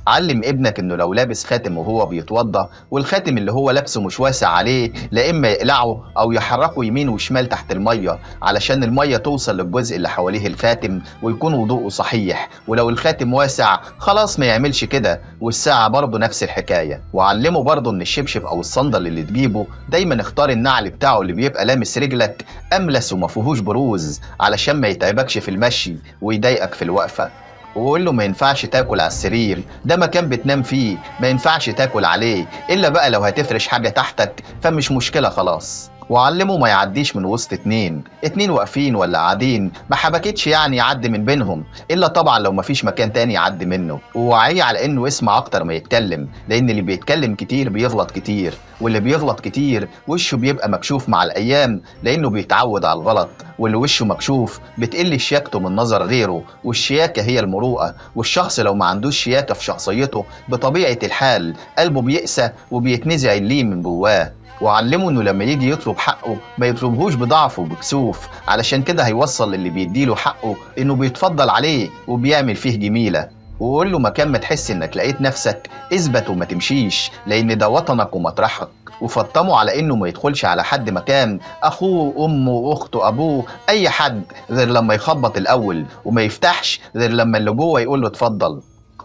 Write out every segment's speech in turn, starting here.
علم ابنك انه لو لابس خاتم وهو بيتوضى والخاتم اللي هو لابسه مش واسع عليه، لا اما يقلعه او يحركه يمين وشمال تحت الميه علشان الميه توصل للجزء اللي حواليه الخاتم ويكون وضوءه صحيح. ولو الخاتم واسع خلاص ما يعملش كده. والساعه برضه نفس الحكايه. وعلمه برضه ان الشبشب او الصندل اللي تجيبه دايما اختار النعل بتاعه اللي بيبقى لامس رجلك املس وما فيهوش بروز علشان ما يتعبكش في المشي ويضايقك في الوقفه. وقول له ما ينفعش تاكل على السرير، ده مكان بتنام فيه، ما ينفعش تاكل عليه الا بقى لو هتفرش حاجه تحتك فمش مشكله خلاص. وعلمه ما يعديش من وسط اتنين واقفين ولا قاعدين، ما حبكتش يعني يعدي من بينهم الا طبعا لو مفيش مكان تاني يعدي منه. ووعيه على انه يسمع اكتر ما يتكلم، لان اللي بيتكلم كتير بيغلط كتير، واللي بيغلط كتير وشه بيبقى مكشوف مع الايام لانه بيتعود على الغلط. واللي وشه مكشوف بتقل شياكته من نظر غيره، والشياكه هي المروءه. والشخص لو ما عندوش شياكه في شخصيته بطبيعه الحال قلبه بيقسى وبيتنزع اللين من جواه. وعلمه انه لما يجي يطلب حقه ما يطلبهوش بضعف وبكسوف، علشان كده هيوصل للي بيديله حقه انه بيتفضل عليه وبيعمل فيه جميلة. وقول له مكان ما تحس انك لقيت نفسك اثبت وما تمشيش، لان ده وطنك ومطرحك. وفطمه على انه ما يدخلش على حد مكان اخوه امه اخته ابوه اي حد غير لما يخبط الاول، وما يفتحش غير لما اللي جوه يقول له اتفضل.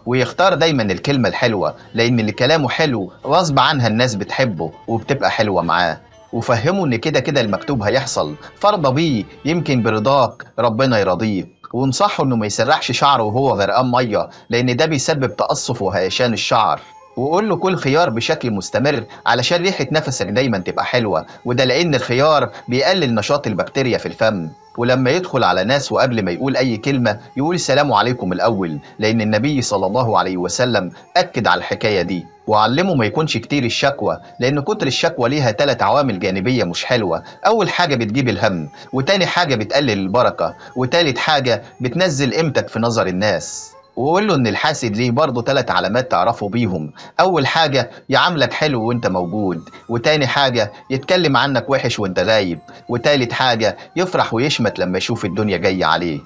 ويختار دايما الكلمة الحلوة، لأن اللي كلامه حلو غصب عنها الناس بتحبه وبتبقى حلوة معاه. وفهمه إن كده كده المكتوب هيحصل، فارضى بيه يمكن برضاك ربنا يرضيه. وانصحه إنه ما يسرحش شعره وهو غرقان مية، لأن ده بيسبب تقصف وهيشان الشعر. وقول له كل خيار بشكل مستمر علشان ريحة نفسك دايما تبقى حلوة، وده لأن الخيار بيقلل نشاط البكتيريا في الفم. ولما يدخل على ناس وقبل ما يقول أي كلمة يقول السلام عليكم الأول، لأن النبي صلى الله عليه وسلم أكد على الحكاية دي. وعلمه ما يكونش كتير الشكوى، لأن كتر الشكوى ليها 3 عوامل جانبية مش حلوة. أول حاجة بتجيب الهم، وتاني حاجة بتقلل البركة، وتالت حاجة بتنزل قيمتك في نظر الناس. وقول له ان الحاسد ليه برضه 3 علامات تعرفوا بيهم. اول حاجة يعاملك حلو وانت موجود، وتاني حاجة يتكلم عنك وحش وانت غايب، وتالت حاجة يفرح ويشمت لما يشوف الدنيا جاية عليك.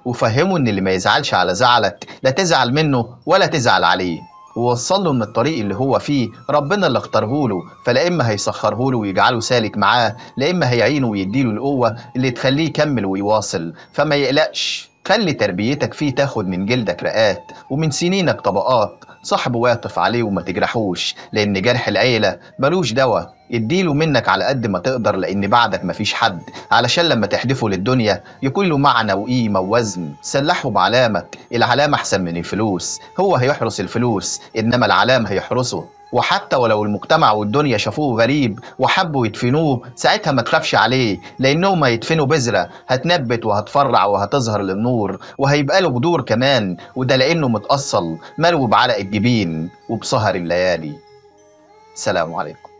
وفهمه ان اللي ما يزعلش على زعلك لا تزعل منه ولا تزعل عليه. ووصل له ان الطريق اللي هو فيه ربنا اللي اختاره له، فلا اما هيسخره له ويجعله سالك معاه، لا اما هيعينه ويديله القوة اللي تخليه يكمل ويواصل. فما يقلقش، خلي تربيتك فيه تاخد من جلدك رقات ومن سنينك طبقات. صاحبه واقف عليه وما تجرحوش، لان جرح العيلة ملوش دوا. اديله منك على قد ما تقدر، لان بعدك مفيش حد، علشان لما تحدفه للدنيا يكون له معنى وقيمة ووزن. سلحه بعلامك، العلامة احسن من الفلوس. هو هيحرس الفلوس انما العلام هيحرسه. وحتى ولو المجتمع والدنيا شافوه غريب وحبوا يدفنوه ساعتها ما تخافش عليه، لانهم هيدفنوا بذرة هتنبت وهتفرع وهتظهر للنور، وهيبقى له جذور كمان، وده لانه متأصل ملو بعرق الجبين وبسهر الليالي. سلام عليكم.